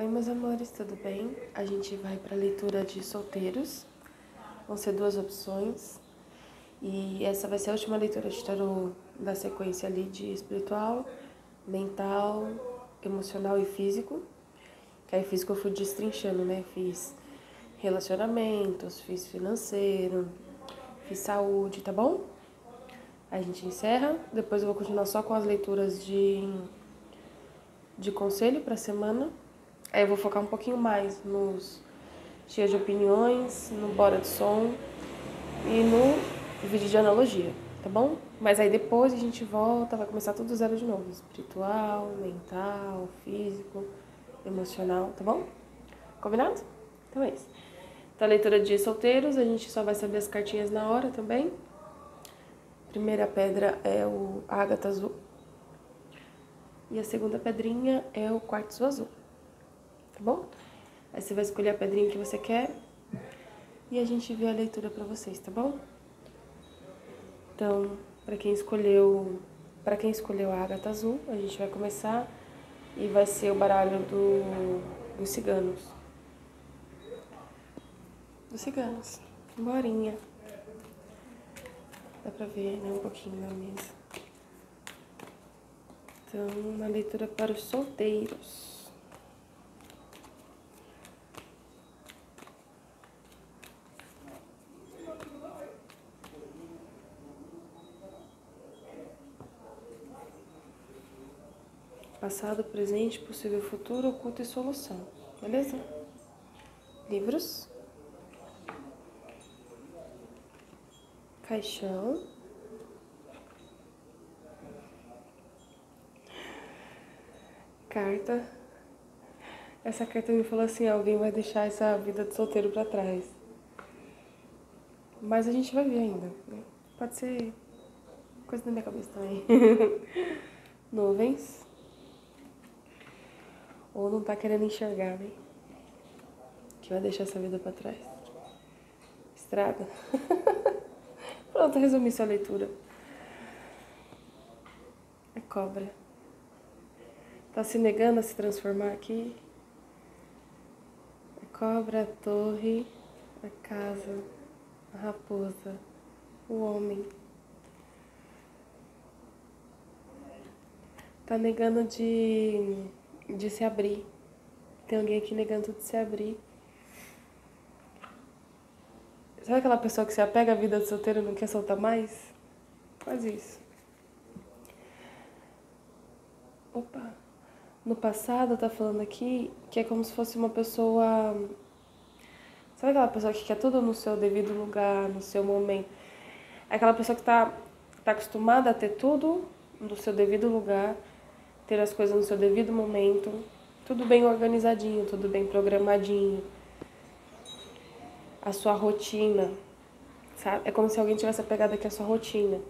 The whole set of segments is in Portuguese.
Oi, meus amores, tudo bem? A gente vai para a leitura de solteiros. Vão ser 2 opções. E essa vai ser a última leitura de tarô da sequência ali de espiritual, mental, emocional e físico. Que aí físico eu fui destrinchando, né? Fiz relacionamentos, fiz financeiro, fiz saúde, tá bom? A gente encerra. Depois eu vou continuar só com as leituras de conselho para a semana. Aí eu vou focar um pouquinho mais nos dias de opiniões, no bora de som e no vídeo de analogia, tá bom? Mas aí depois a gente volta, vai começar tudo zero de novo. Espiritual, mental, físico, emocional, tá bom? Combinado? Então é isso. Então a leitura de solteiros, a gente só vai saber as cartinhas na hora também. Primeira pedra é o ágata azul. E a segunda pedrinha é o quartzo azul. Tá bom? Aí você vai escolher a pedrinha que você quer e a gente vê a leitura pra vocês, tá bom? Então, pra quem escolheu a ágata azul, a gente vai começar e vai ser o baralho dos ciganos. Dos ciganos. Borinha. Dá pra ver, né, um pouquinho na mesa. Então, uma leitura para os solteiros. Passado, presente, possível futuro, oculto e solução. Beleza? Livros. Caixão. Carta. Essa carta me falou assim, alguém vai deixar essa vida de solteiro pra trás. Mas a gente vai ver ainda, né? Pode ser coisa da minha cabeça também. Nuvens. Ou não tá querendo enxergar, né? Que vai deixar essa vida pra trás. Estrada. Pronto, resumi sua leitura. É cobra. Tá se negando a se transformar aqui. A cobra, a torre, a casa, a raposa, o homem. Tá negando de se abrir. Tem alguém aqui negando de se abrir. Sabe aquela pessoa que se apega à vida de solteiro e não quer soltar mais? Faz isso. Opa! No passado, tá falando aqui que é como se fosse uma pessoa... Sabe aquela pessoa que quer tudo no seu devido lugar, no seu momento? É aquela pessoa que tá acostumada a ter tudo no seu devido lugar, ter as coisas no seu devido momento, tudo bem organizadinho, tudo bem programadinho. A sua rotina, sabe? É como se alguém tivesse apegado aqui à sua rotina.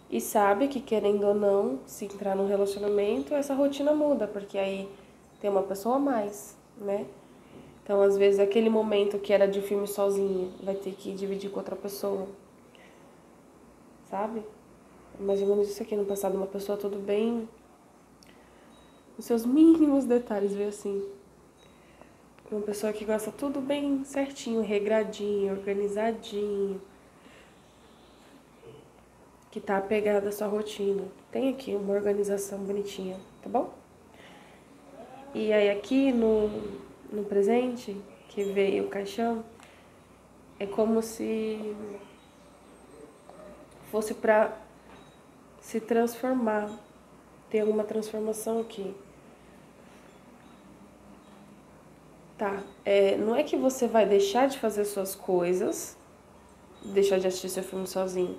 E sabe que, querendo ou não, se entrar num relacionamento, essa rotina muda, porque aí tem uma pessoa a mais, né? Então, às vezes, aquele momento que era de filme sozinha, vai ter que dividir com outra pessoa, sabe? Mais ou menos isso aqui no passado, uma pessoa tudo bem... Os seus mínimos detalhes, veio assim. Uma pessoa que gosta tudo bem certinho, regradinho, organizadinho. Que tá apegada à sua rotina. Tem aqui uma organização bonitinha, tá bom? E aí aqui no presente, que veio o caixão, é como se fosse pra se transformar. Tem alguma transformação aqui. Tá, não é que você vai deixar de fazer suas coisas, deixar de assistir seu filme sozinho,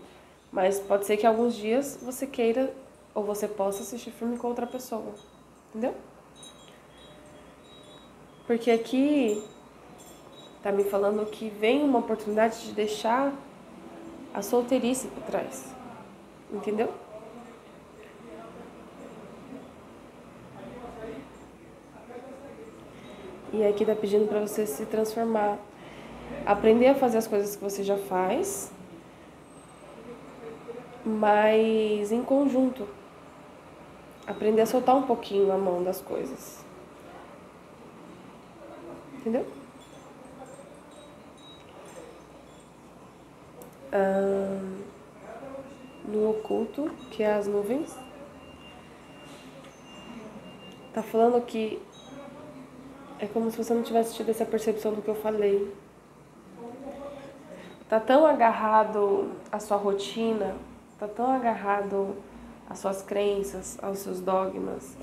mas pode ser que alguns dias você queira ou você possa assistir filme com outra pessoa, entendeu? Porque aqui tá me falando que vem uma oportunidade de deixar a solteirice pra trás, entendeu? E aqui tá pedindo pra você se transformar, aprender a fazer as coisas que você já faz, mas em conjunto. Aprender a soltar um pouquinho a mão das coisas. Entendeu? No oculto, que é as nuvens, tá falando que é como se você não tivesse tido essa percepção do que eu falei. Tá tão agarrado à sua rotina, tá tão agarrado às suas crenças, aos seus dogmas,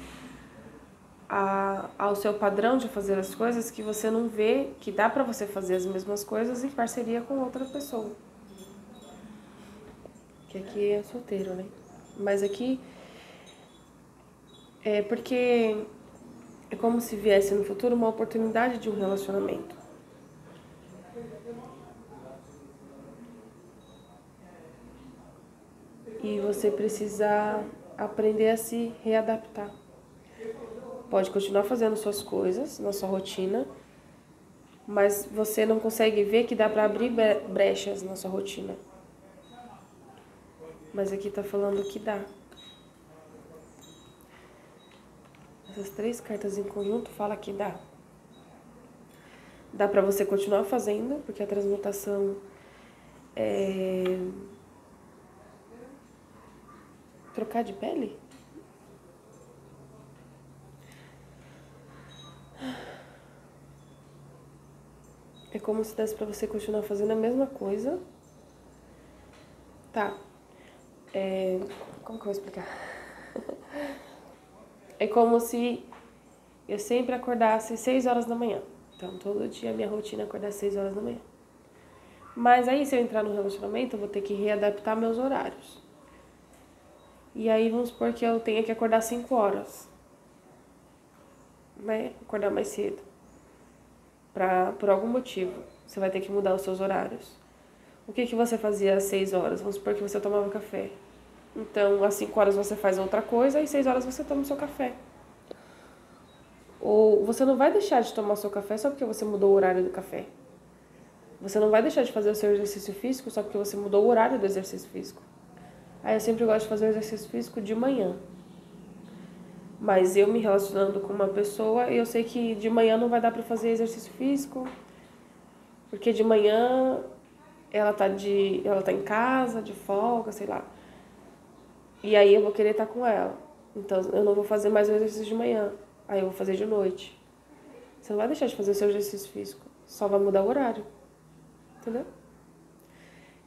ao seu padrão de fazer as coisas, que você não vê que dá pra você fazer as mesmas coisas em parceria com outra pessoa. Que aqui é solteiro, né? Mas aqui é porque é como se viesse no futuro uma oportunidade de um relacionamento. E você precisa aprender a se readaptar. Pode continuar fazendo suas coisas na sua rotina, mas você não consegue ver que dá para abrir brechas na sua rotina. Mas aqui tá falando que dá. Essas 3 cartas em conjunto falam que dá. Dá para você continuar fazendo, porque a transmutação é trocar de pele? É como se desse pra você continuar fazendo a mesma coisa. Tá. Como que eu vou explicar? É como se eu sempre acordasse 6 horas da manhã. Então, todo dia a minha rotina é acordar 6 horas da manhã. Mas aí, se eu entrar no relacionamento, eu vou ter que readaptar meus horários. E aí, vamos supor que eu tenha que acordar 5 horas. Né? Acordar mais cedo. Por algum motivo, você vai ter que mudar os seus horários. O que você fazia às 6 horas? Vamos supor que você tomava café. Então, às 5 horas você faz outra coisa e às 6 horas você toma o seu café. Ou você não vai deixar de tomar o seu café só porque você mudou o horário do café. Você não vai deixar de fazer o seu exercício físico só porque você mudou o horário do exercício físico. Aí eu sempre gosto de fazer o exercício físico de manhã. Mas eu me relacionando com uma pessoa, eu sei que de manhã não vai dar pra fazer exercício físico, porque de manhã ela tá em casa, de folga, sei lá. E aí eu vou querer estar com ela. Então eu não vou fazer mais o exercício de manhã. Aí eu vou fazer de noite. Você não vai deixar de fazer o seu exercício físico. Só vai mudar o horário. Entendeu?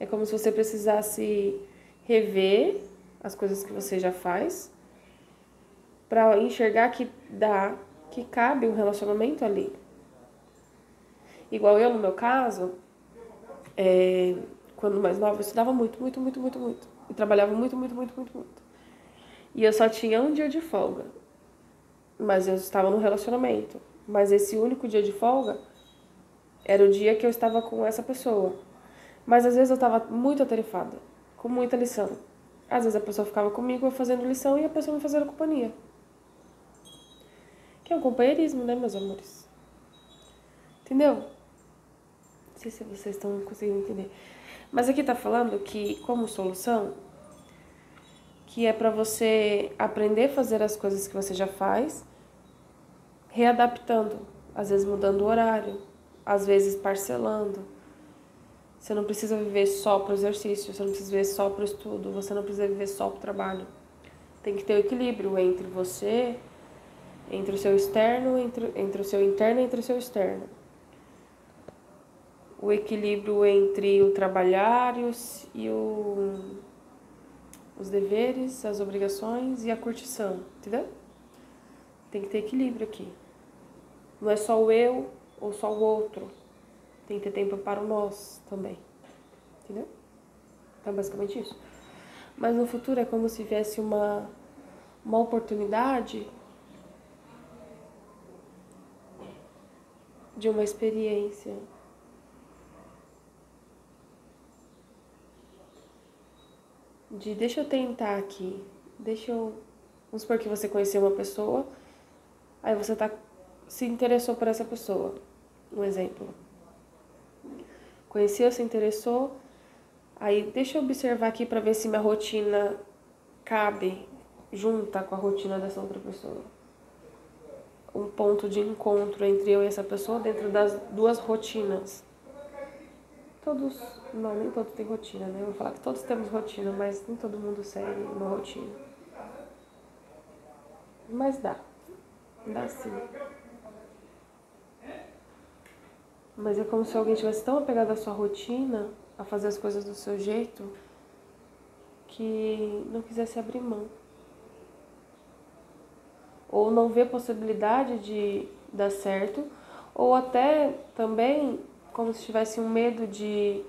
É como se você precisasse rever as coisas que você já faz pra enxergar que cabe um relacionamento ali. Igual eu, no meu caso, quando mais nova, eu estudava muito. E trabalhava muito. E eu só tinha um dia de folga. Mas eu estava no relacionamento. Mas esse único dia de folga era o dia que eu estava com essa pessoa. Mas às vezes eu estava muito atarefada, com muita lição. Às vezes a pessoa ficava comigo, eu fazendo lição, e a pessoa me fazendo companhia. Que é um companheirismo, né, meus amores? Entendeu? Não sei se vocês estão conseguindo entender. Mas aqui tá falando que, como solução, que é pra você aprender a fazer as coisas que você já faz, readaptando, às vezes mudando o horário, às vezes parcelando. Você não precisa viver só pro exercício, você não precisa viver só pro estudo, você não precisa viver só pro trabalho. Tem que ter o equilíbrio entre você, entre o seu externo, entre o seu interno e entre o seu externo. O equilíbrio entre o trabalhar os deveres, as obrigações e a curtição, entendeu? Tem que ter equilíbrio aqui. Não é só o eu ou só o outro. Tem que ter tempo para o nós também. Entendeu? Então, é basicamente isso. Mas no futuro é como se viesse uma oportunidade de uma experiência. Deixa eu tentar aqui. Vamos supor que você conheceu uma pessoa, aí você se interessou por essa pessoa. Um exemplo. Conheceu, se interessou, aí deixa eu observar aqui pra ver se minha rotina cabe junta com a rotina dessa outra pessoa. um ponto de encontro entre eu e essa pessoa dentro das duas rotinas. Todos, não, nem todos têm rotina, né? Eu vou falar que todos temos rotina, mas nem todo mundo segue uma rotina. Mas dá sim. Mas é como se alguém tivesse tão apegado à sua rotina, a fazer as coisas do seu jeito, que não quisesse abrir mão. Ou não vê possibilidade de dar certo, ou até também como se tivesse um medo de,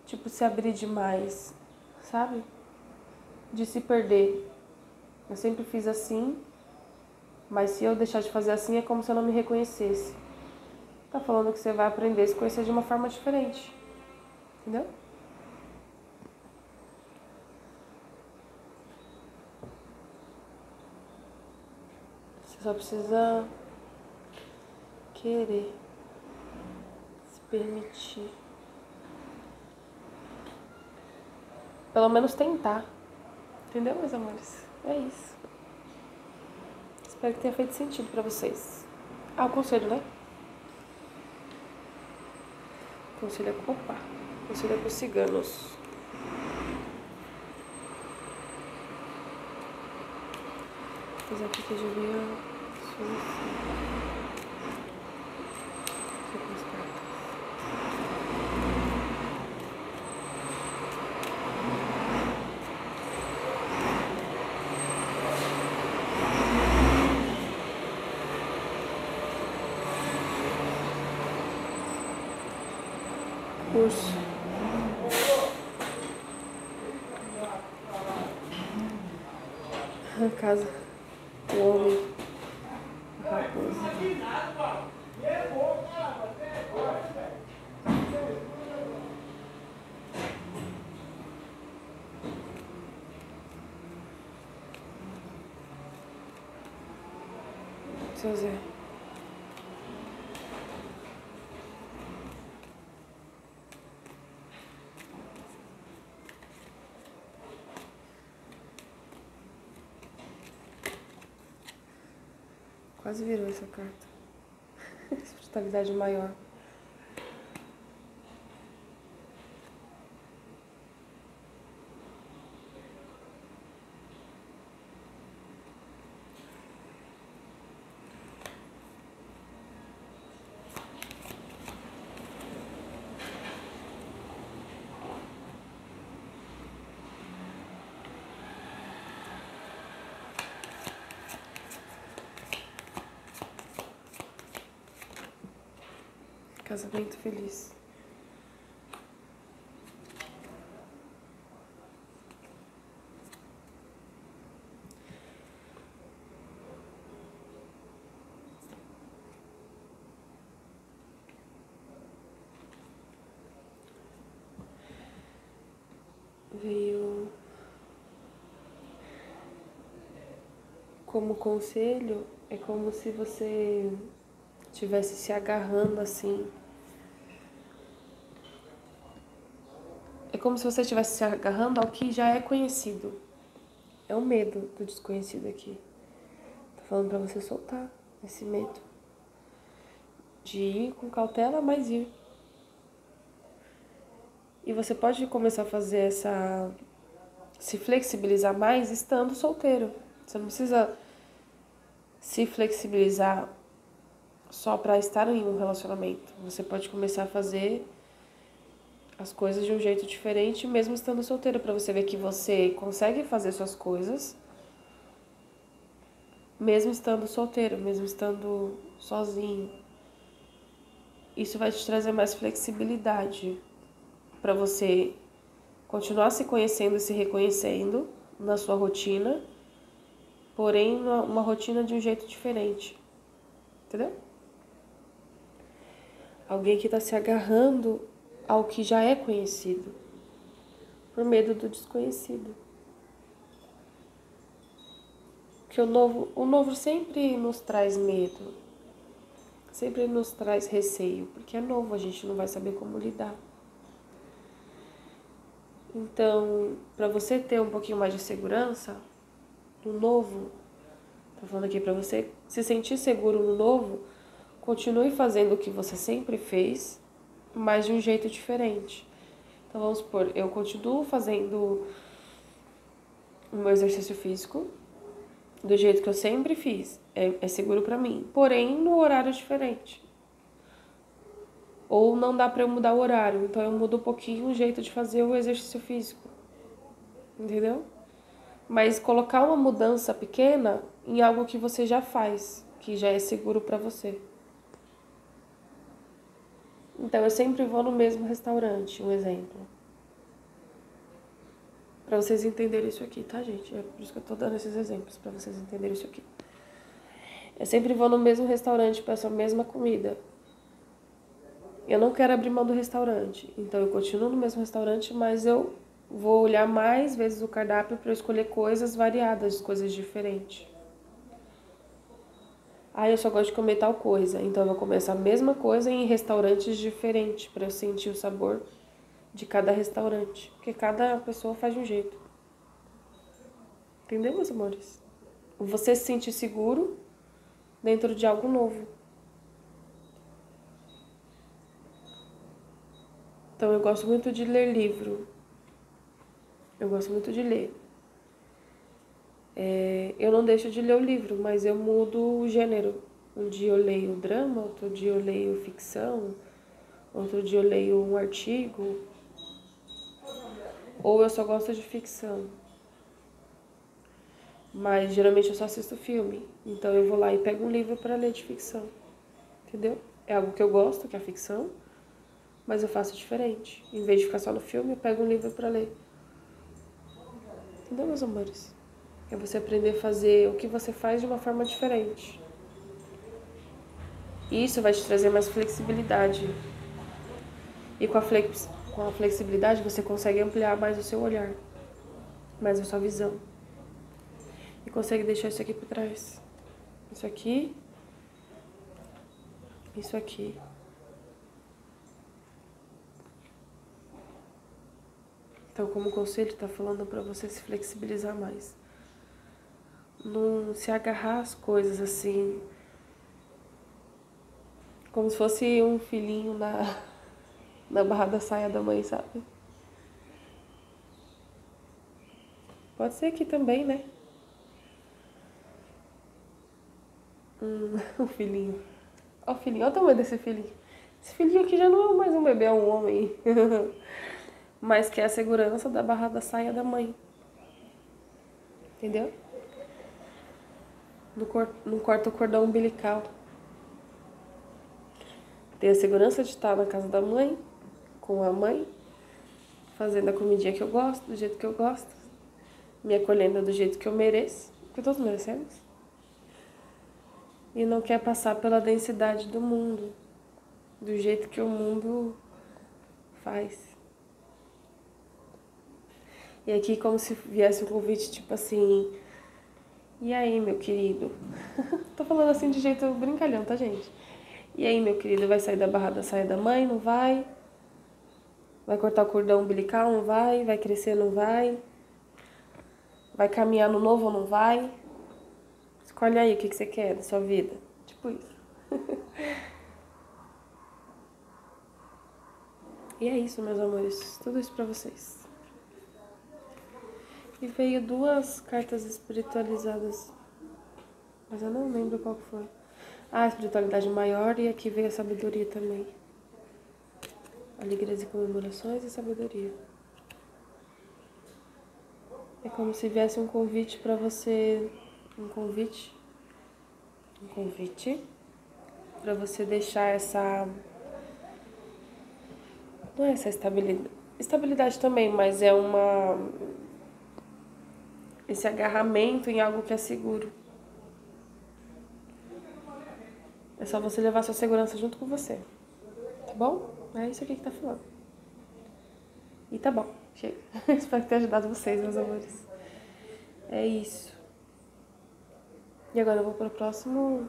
tipo, se abrir demais, sabe? De se perder. Eu sempre fiz assim, mas se eu deixar de fazer assim é como se eu não me reconhecesse. Tá falando que você vai aprender a se conhecer de uma forma diferente, entendeu? Você só precisa querer, se permitir. Pelo menos tentar. Entendeu, meus amores? É isso. Espero que tenha feito sentido pra vocês. Ah, o conselho, né? O conselho é com... Opa! O conselho é com os ciganos. Apesar que aqui já veio a solução. Curso. A casa. O homem. A raposa. Seu Zé. Quase virou essa carta. Espiritualidade maior. Casamento feliz. Veio como conselho, é como se você estivesse se agarrando assim. É como se você estivesse se agarrando ao que já é conhecido. É o medo do desconhecido aqui. Tô falando pra você soltar esse medo. De ir com cautela, mas ir. E você pode começar a fazer essa... se flexibilizar mais estando solteiro. Você não precisa se flexibilizar só pra estar em um relacionamento. Você pode começar a fazer as coisas de um jeito diferente, mesmo estando solteiro, pra você ver que você consegue fazer suas coisas, mesmo estando solteiro, mesmo estando sozinho. Isso vai te trazer mais flexibilidade pra você continuar se conhecendo e se reconhecendo na sua rotina, porém uma rotina de um jeito diferente. Entendeu? Alguém que está se agarrando ao que já é conhecido, por medo do desconhecido. Porque o novo sempre nos traz medo, sempre nos traz receio, porque é novo, a gente não vai saber como lidar. Então, para você ter um pouquinho mais de segurança, no novo, Tô falando aqui pra você se sentir seguro no novo, continue fazendo o que você sempre fez, mas de um jeito diferente. Então vamos supor, eu continuo fazendo o meu exercício físico do jeito que eu sempre fiz. É seguro pra mim, porém no horário diferente. Ou não dá pra eu mudar o horário, então eu mudo um pouquinho o jeito de fazer o exercício físico. Entendeu? Mas colocar uma mudança pequena em algo que você já faz, que já é seguro pra você. Então eu sempre vou no mesmo restaurante, um exemplo. Pra vocês entenderem isso aqui, tá, gente? É por isso que eu tô dando esses exemplos, pra vocês entenderem isso aqui. Eu sempre vou no mesmo restaurante, peço a mesma comida. Eu não quero abrir mão do restaurante, então eu continuo no mesmo restaurante, mas eu vou olhar mais vezes o cardápio para eu escolher coisas variadas, coisas diferentes. Ah, eu só gosto de comer tal coisa, então eu vou comer essa mesma coisa em restaurantes diferentes, para eu sentir o sabor de cada restaurante, porque cada pessoa faz de um jeito. Entendeu, meus amores? Você se sentir seguro dentro de algo novo. Então eu gosto muito de ler livro. Eu gosto muito de ler. Eu não deixo de ler o livro, mas eu mudo o gênero. Um dia eu leio drama, outro dia eu leio ficção, outro dia eu leio um artigo, ou eu só gosto de ficção. Mas geralmente eu só assisto filme, então eu vou lá e pego um livro para ler de ficção, entendeu? É algo que eu gosto, que é a ficção, mas eu faço diferente. Em vez de ficar só no filme, eu pego um livro para ler. Entendeu, meus amores? É você aprender a fazer o que você faz de uma forma diferente. E isso vai te trazer mais flexibilidade. E com a flexibilidade você consegue ampliar mais o seu olhar, mais a sua visão. E consegue deixar isso aqui por trás. Isso aqui. Isso aqui. Então, como conselho, tá falando para você se flexibilizar mais. Não se agarrar às coisas assim, como se fosse um filhinho na barra da saia da mãe, sabe? Pode ser aqui também, né? Um filhinho. Ó o filhinho, olha o tamanho desse filhinho. Esse filhinho aqui já não é mais um bebê, é um homem. Mas que é a segurança da barra da saia da mãe. Entendeu? Não corta o cordão umbilical. Tem a segurança de estar na casa da mãe, com a mãe, fazendo a comidinha que eu gosto, do jeito que eu gosto, me acolhendo do jeito que eu mereço, porque todos merecemos. E não quer passar pela densidade do mundo, do jeito que o mundo faz. E aqui como se viesse um convite tipo assim, e aí, meu querido? Tô falando assim de jeito brincalhão, tá, gente? E aí, meu querido, vai sair da barra da saia da mãe? Não vai? Vai cortar o cordão umbilical? Não vai? Vai crescer? Não vai? Vai caminhar no novo ou não vai? Escolhe aí o que você quer da sua vida. Tipo isso. E é isso, meus amores. Tudo isso pra vocês. E veio duas cartas espiritualizadas. Mas eu não lembro qual que foi. Ah, a espiritualidade maior e aqui veio a sabedoria também. Alegrias e comemorações e sabedoria. É como se viesse um convite pra você. Um convite para você deixar essa, não é essa estabilidade também, mas é esse agarramento em algo que é seguro. É só você levar sua segurança junto com você, tá bom? É isso aqui que tá falando. E tá bom, chega. Espero ter ajudado vocês, meus amores. É isso. E agora eu vou pro próxima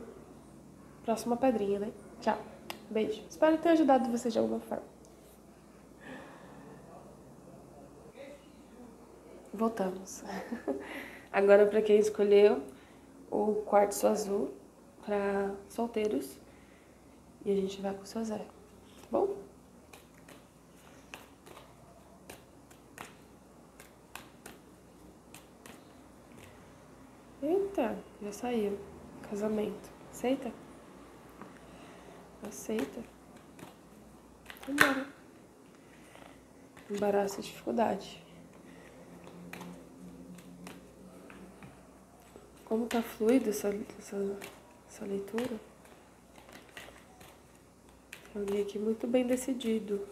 pedrinha, né? Tchau. Beijo. Espero ter ajudado vocês de alguma forma. Voltamos. Agora, para quem escolheu o quartzo azul para solteiros e a gente vai com o seu Zé, tá bom? Eita, já saiu. Casamento. Aceita? Aceita. Vambora. Embaraço e dificuldade. Como tá fluido essa leitura? Tem alguém aqui muito bem decidido.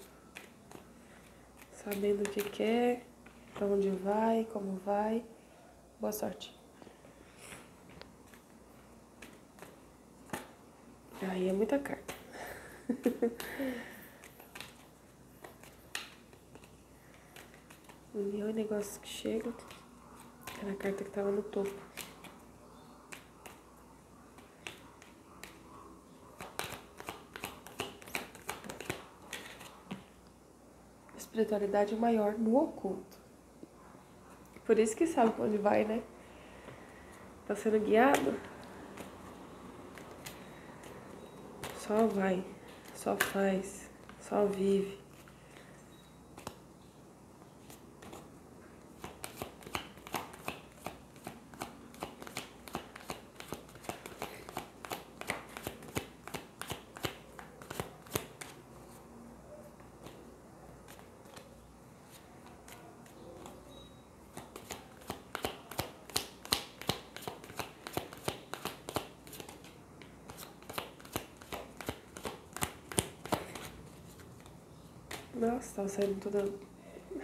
Sabendo o que quer, pra onde vai, como vai. Boa sorte. Aí é muita carta. União e negócios que chegam. Era a carta que tava no topo. Espiritualidade maior no oculto. Por isso que sabe pra onde vai, né? Tá sendo guiado? Só vai, só faz, só vive. Nossa, tava saindo tudo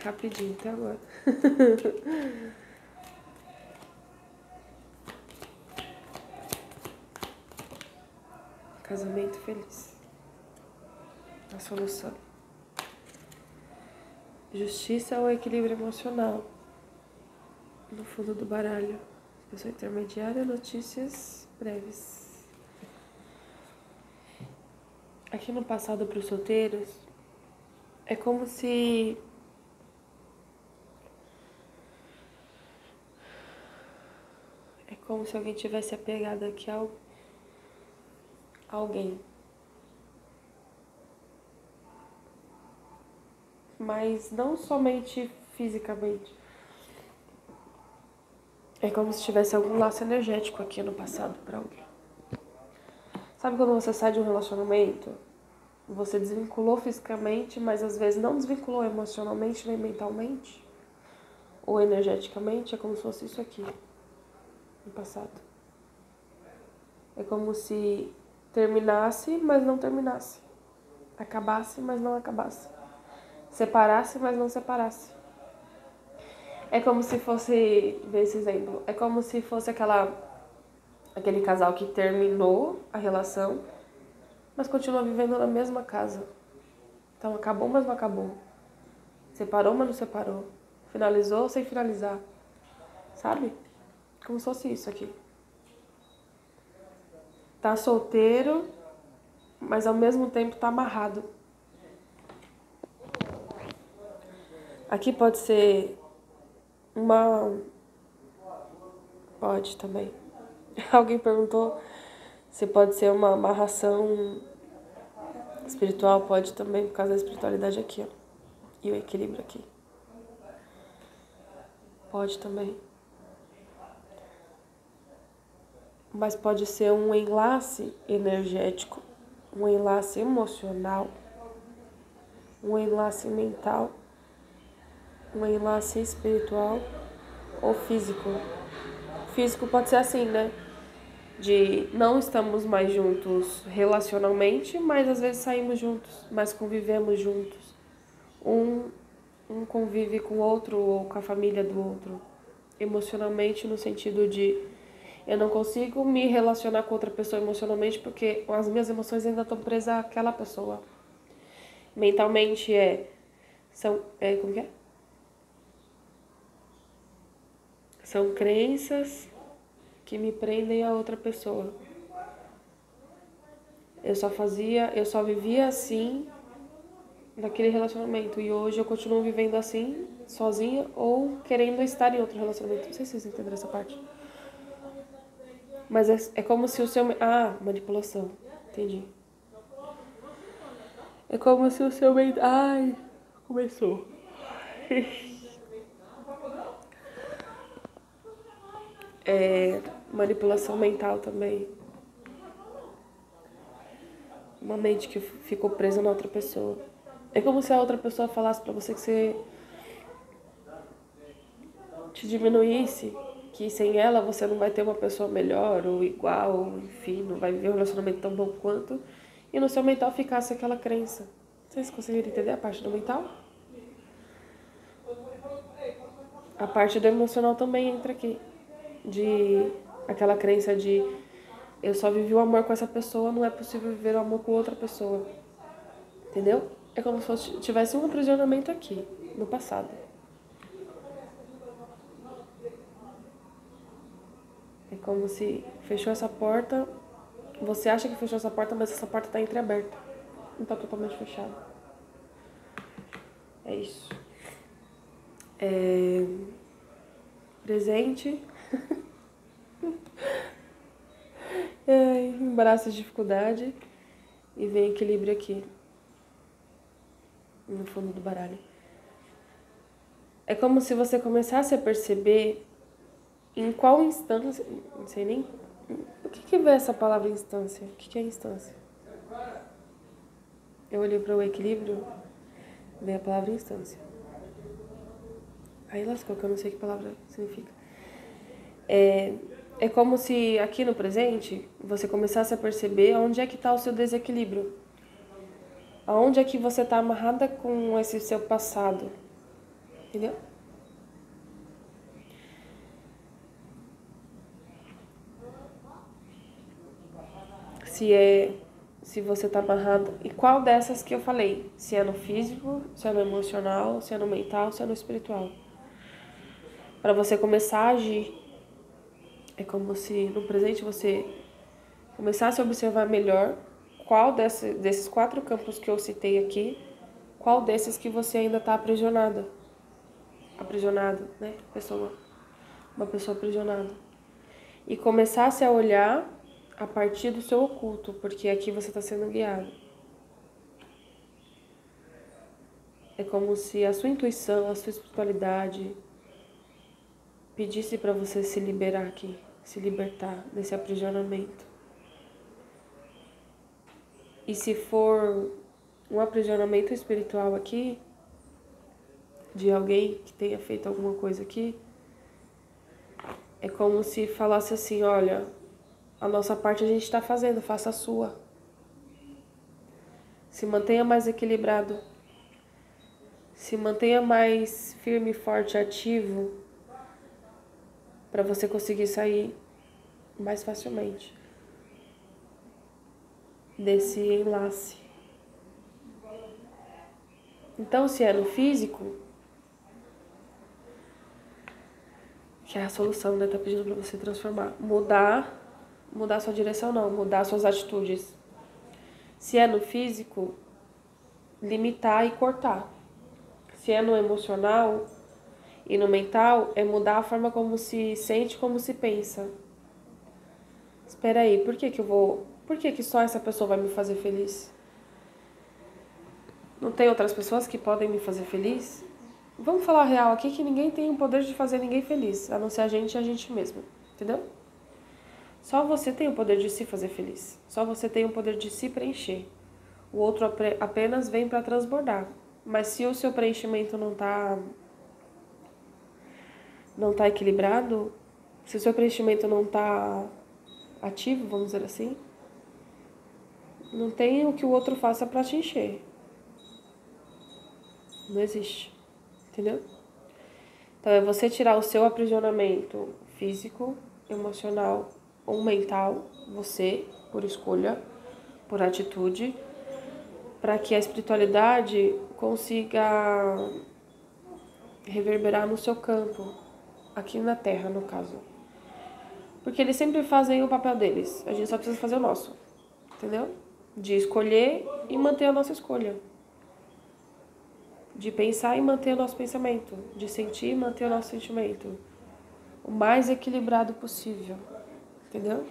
rapidinho até agora. Casamento feliz. A solução. Justiça ou equilíbrio emocional. No fundo do baralho. Pessoa intermediária, notícias breves. Aqui no passado para os solteiros, é como se alguém tivesse apegado aqui a alguém. Mas não somente fisicamente. É como se tivesse algum laço energético aqui no passado para alguém. Sabe quando você sai de um relacionamento, você desvinculou fisicamente, mas às vezes não desvinculou emocionalmente nem mentalmente? Ou energeticamente? É como se fosse isso aqui, no passado. É como se terminasse, mas não terminasse. Acabasse, mas não acabasse. Separasse, mas não separasse. É como se fosse, vê esse exemplo, é como se fosse aquele casal que terminou a relação, mas continua vivendo na mesma casa. Então acabou, mas não acabou. Separou, mas não separou. Finalizou sem finalizar. Sabe? Como se fosse isso aqui. Tá solteiro, mas ao mesmo tempo tá amarrado. Aqui pode ser Pode também. Alguém perguntou se pode ser uma amarração espiritual. Pode também, por causa da espiritualidade aqui, ó. E o equilíbrio aqui. Pode também. Mas pode ser um enlace energético, um enlace emocional, um enlace mental, um enlace espiritual ou físico. Físico pode ser assim, né? De não estamos mais juntos relacionalmente, mas às vezes saímos juntos, mas convivemos juntos. Um convive com o outro ou com a família do outro. Emocionalmente, no sentido de eu não consigo me relacionar com outra pessoa emocionalmente porque as minhas emoções ainda estão presas àquela pessoa. Mentalmente como que é? São crenças que me prendem a outra pessoa. Eu só vivia assim naquele relacionamento e hoje eu continuo vivendo assim, sozinha ou querendo estar em outro relacionamento. Não sei se vocês entenderam essa parte. Mas é como se o seu... Ah, manipulação. Entendi. É como se o seu... Ai, começou. É manipulação mental também. Uma mente que ficou presa na outra pessoa. É como se a outra pessoa falasse pra você que você te diminuísse, que sem ela você não vai ter uma pessoa melhor ou igual, ou, enfim, não vai viver um relacionamento tão bom quanto, e no seu mental ficasse aquela crença. Vocês conseguiram entender a parte do mental? A parte do emocional também entra aqui, de aquela crença de eu só vivi o amor com essa pessoa, não é possível viver o amor com outra pessoa. Entendeu? É como se tivesse um aprisionamento aqui, no passado. É como se fechou essa porta, você acha que fechou essa porta, mas essa porta está entreaberta. Não está totalmente fechada. É isso. Presente. Embaraço de dificuldade. E vem equilíbrio aqui. No fundo do baralho. É como se você começasse a perceber em qual instância... Não sei nem... O que vê essa palavra instância? O que é instância? Eu olhei para o equilíbrio, veio a palavra instância. Aí lascou, que eu não sei que palavra significa. É como se aqui no presente você começasse a perceber onde é que está o seu desequilíbrio. Aonde é que você está amarrada com esse seu passado. Entendeu? Se você está amarrado. E qual dessas que eu falei? Se é no físico, se é no emocional, se é no mental, se é no espiritual. Para você começar a agir. É como se no presente você começasse a observar melhor qual desses 4 campos que eu citei aqui, qual desses que você ainda está aprisionada. Aprisionado, né? Uma pessoa aprisionada. E começasse a olhar a partir do seu oculto, porque aqui você está sendo guiado. É como se a sua intuição, a sua espiritualidade pedisse para você se liberar aqui, se libertar desse aprisionamento. E se for um aprisionamento espiritual aqui, de alguém que tenha feito alguma coisa aqui, é como se falasse assim, olha, a nossa parte a gente está fazendo, faça a sua. Se mantenha mais equilibrado. Se mantenha mais firme, forte, ativo, para você conseguir sair mais facilmente desse enlace. Então, se é no físico, que é a solução, né? Tá pedindo para você transformar. Mudar sua direção não, mudar suas atitudes. Se é no físico, limitar e cortar. Se é no emocional e no mental, é mudar a forma como se sente, como se pensa. Espera aí, por que só essa pessoa vai me fazer feliz? Não tem outras pessoas que podem me fazer feliz? Vamos falar a real aqui que ninguém tem o poder de fazer ninguém feliz, a não ser a gente e a gente mesmo, entendeu? Só você tem o poder de se fazer feliz. Só você tem o poder de se preencher. O outro apenas vem para transbordar. Mas se o seu preenchimento não tá equilibrado, se o seu preenchimento não tá ativo, vamos dizer assim, não tem o que o outro faça para te encher. Não existe. Entendeu? Então é você tirar o seu aprisionamento físico, emocional ou mental, você, por escolha, por atitude, para que a espiritualidade consiga reverberar no seu campo, aqui na Terra, no caso. Porque eles sempre fazem o papel deles, a gente só precisa fazer o nosso, entendeu? De escolher e manter a nossa escolha. De pensar e manter o nosso pensamento, de sentir e manter o nosso sentimento. O mais equilibrado possível, entendeu?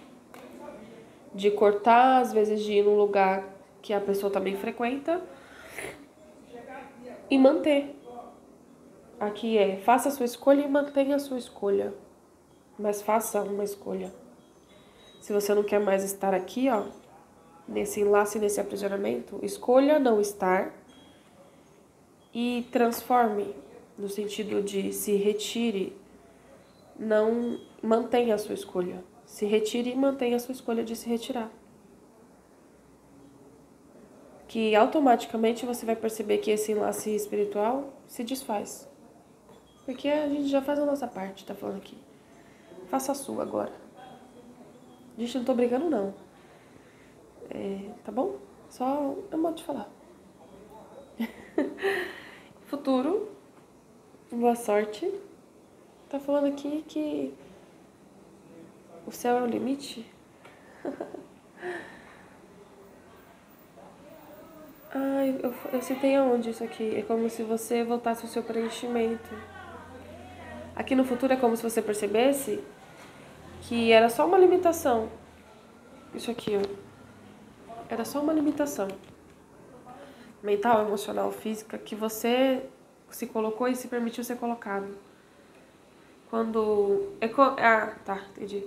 De cortar, às vezes de ir num lugar que a pessoa também frequenta e manter. Aqui faça a sua escolha e mantenha a sua escolha. Mas faça uma escolha. Se você não quer mais estar aqui, ó, nesse enlace, nesse aprisionamento, escolha não estar e transforme, no sentido de se retire, não mantenha a sua escolha. Se retire e mantenha a sua escolha de se retirar. Que automaticamente você vai perceber que esse enlace espiritual se desfaz. Porque a gente já faz a nossa parte, tá falando aqui. Faça a sua agora. Gente, não tô brigando não. Tá bom? Só é um modo de falar. Futuro. Boa sorte. Tá falando aqui que o céu é o limite? Ai, eu citei aonde isso aqui? É como se você voltasse ao seu preenchimento. Aqui no futuro é como se você percebesse que era só uma limitação. Isso aqui, ó. Era só uma limitação. Mental, emocional, física, que você se colocou e se permitiu ser colocado. Quando... tá, entendi.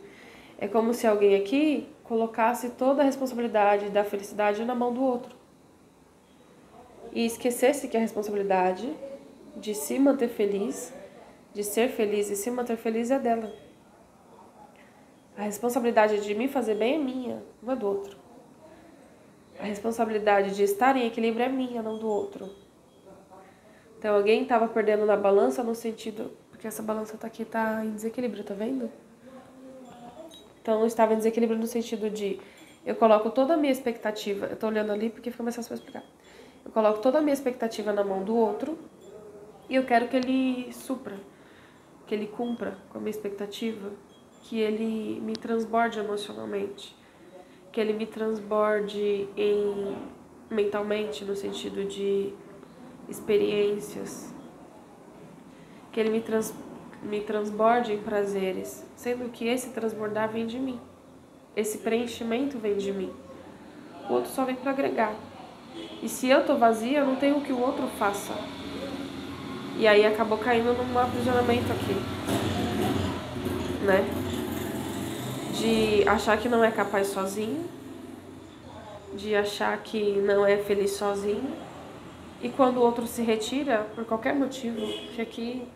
É como se alguém aqui colocasse toda a responsabilidade da felicidade na mão do outro. E esquecesse que a responsabilidade de se manter feliz, de ser feliz e se manter feliz é dela. A responsabilidade de me fazer bem é minha, não é do outro. A responsabilidade de estar em equilíbrio é minha, não do outro. Então alguém estava perdendo na balança no sentido... Porque essa balança aqui tá em desequilíbrio, tá vendo? Então estava em desequilíbrio no sentido de... Eu coloco toda a minha expectativa... Eu tô olhando ali porque fica mais fácil pra explicar. Eu coloco toda a minha expectativa na mão do outro e eu quero que ele supra, que ele cumpra com a minha expectativa, que ele me transborde emocionalmente, que ele me transborde mentalmente, no sentido de experiências, que ele me transborde em prazeres, sendo que esse transbordar vem de mim, esse preenchimento vem de mim, o outro só vem para agregar. E se eu tô vazia, eu não tenho o que o outro faça. E aí acabou caindo num aprisionamento aqui, né? De achar que não é capaz sozinho, de achar que não é feliz sozinho. E quando o outro se retira, por qualquer motivo, que aqui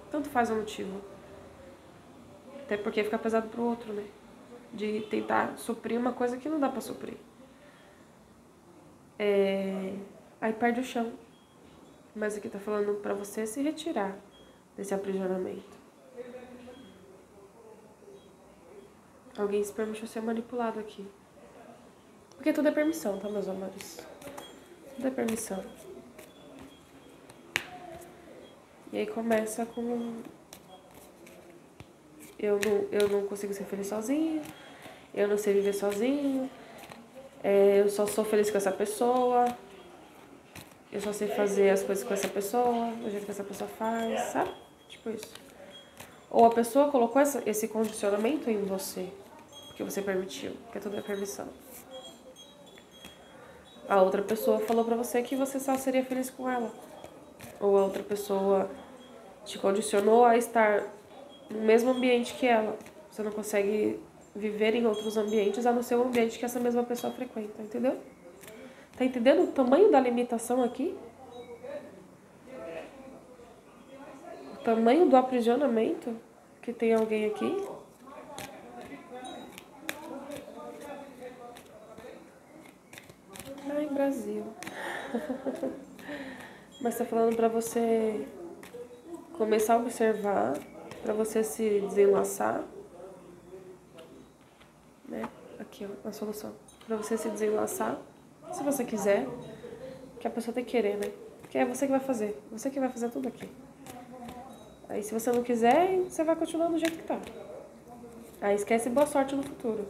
tanto faz o motivo. Até porque fica pesado pro outro, né? De tentar suprir uma coisa que não dá pra suprir. Aí perde o chão. Mas aqui tá falando pra você se retirar desse aprisionamento. Alguém se permitiu ser manipulado aqui. Porque tudo é permissão, tá, meus amores? Tudo é permissão. E aí começa com... Eu não consigo ser feliz sozinho. Eu não sei viver sozinho. Eu só sou feliz com essa pessoa. Eu só sei fazer as coisas com essa pessoa, do jeito que essa pessoa faz, sabe? Tipo isso. Ou a pessoa colocou esse condicionamento em você, porque você permitiu, porque tudo é permissão. A outra pessoa falou pra você que você só seria feliz com ela. Ou a outra pessoa te condicionou a estar no mesmo ambiente que ela. Você não consegue viver em outros ambientes a não ser o ambiente que essa mesma pessoa frequenta, entendeu? Tá entendendo o tamanho da limitação aqui? O tamanho do aprisionamento que tem alguém aqui? Ai, Brasil. Mas tá falando pra você começar a observar, pra você se desenlaçar, né? Aqui, ó, a solução. Pra você se desenlaçar, se você quiser, que a pessoa tem que querer, né? Porque é você que vai fazer. Você que vai fazer tudo aqui. Aí se você não quiser, você vai continuar do jeito que tá. Aí esquece boa sorte no futuro.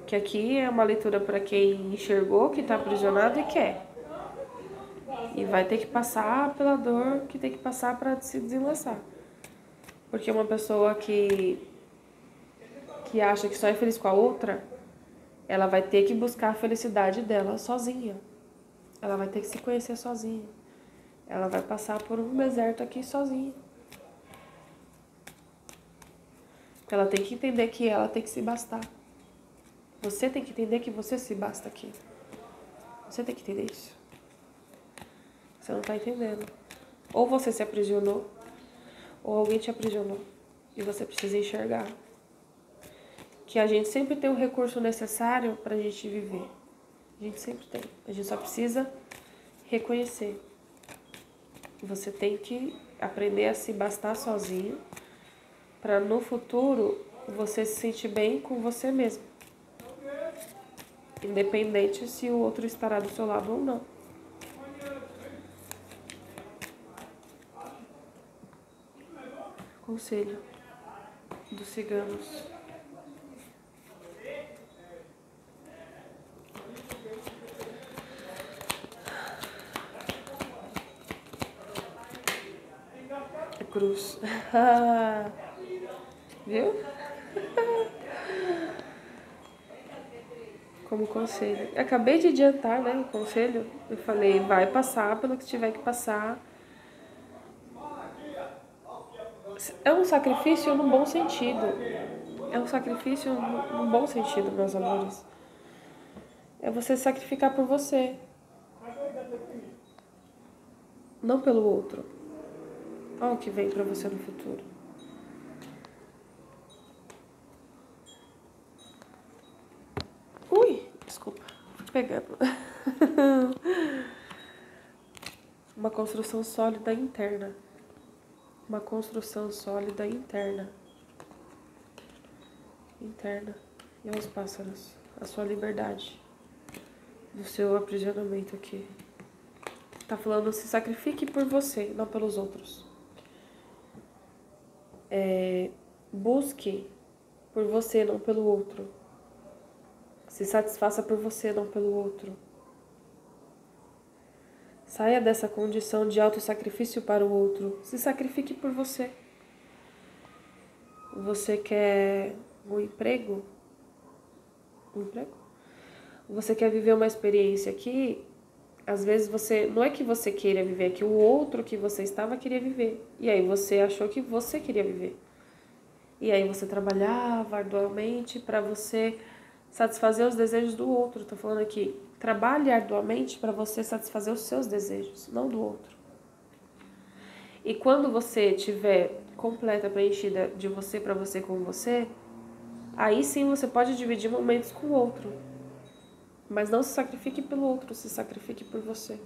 Que aqui é uma leitura para quem enxergou que tá aprisionado e quer. E vai ter que passar pela dor que tem que passar para se desenlaçar. Porque uma pessoa que que acha que só é feliz com a outra, ela vai ter que buscar a felicidade dela sozinha. Ela vai ter que se conhecer sozinha. Ela vai passar por um deserto aqui sozinha. Ela tem que entender que ela tem que se bastar. Você tem que entender que você se basta aqui. Você tem que entender isso. Você não tá entendendo. Ou você se aprisionou, ou alguém te aprisionou. E você precisa enxergar que a gente sempre tem o recurso necessário pra gente viver. A gente sempre tem. A gente só precisa reconhecer. Você tem que aprender a se bastar sozinho para no futuro você se sentir bem com você mesmo. Independente se o outro estará do seu lado ou não. Conselho dos ciganos. A cruz. Viu? Como conselho. Eu acabei de adiantar, né, o conselho. Eu falei, vai passar pelo que tiver que passar. É um sacrifício no bom sentido. É um sacrifício no bom sentido, meus amores. É você se sacrificar por você. Não pelo outro. Olha o que vem pra você no futuro. Ui, desculpa. Fui pegando. Uma construção sólida interna. Uma construção sólida interna. Interna. E aos pássaros. A sua liberdade. Do seu aprisionamento aqui. Tá falando, se sacrifique por você, não pelos outros. Busque por você, não pelo outro. Se satisfaça por você, não pelo outro. Saia dessa condição de autossacrifício para o outro. Se sacrifique por você. Você quer um emprego? Um emprego? Você quer viver uma experiência aqui? Às vezes você... Não é que você queira viver, é que o outro que você estava queria viver. E aí você achou que você queria viver. E aí você trabalhava arduamente para você satisfazer os desejos do outro. Estou falando aqui, trabalhe arduamente para você satisfazer os seus desejos, não do outro. E quando você estiver completa, preenchida de você para você com você, aí sim você pode dividir momentos com o outro. Mas não se sacrifique pelo outro, se sacrifique por você.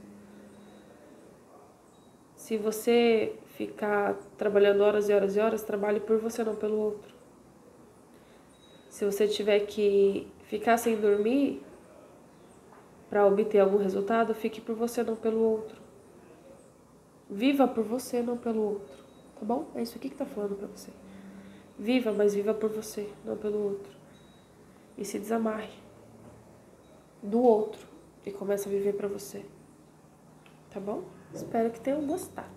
Se você ficar trabalhando horas e horas e horas, trabalhe por você, não pelo outro. Se você tiver que ficar sem dormir para obter algum resultado, fique por você, não pelo outro. Viva por você, não pelo outro. Tá bom? É isso aqui que tá falando pra você. Viva, mas viva por você, não pelo outro. E se desamarre do outro e comece a viver pra você. Tá bom? Espero que tenham gostado.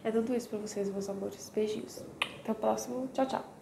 É tudo isso pra vocês, meus amores. Beijinhos. Até o próximo. Tchau, tchau.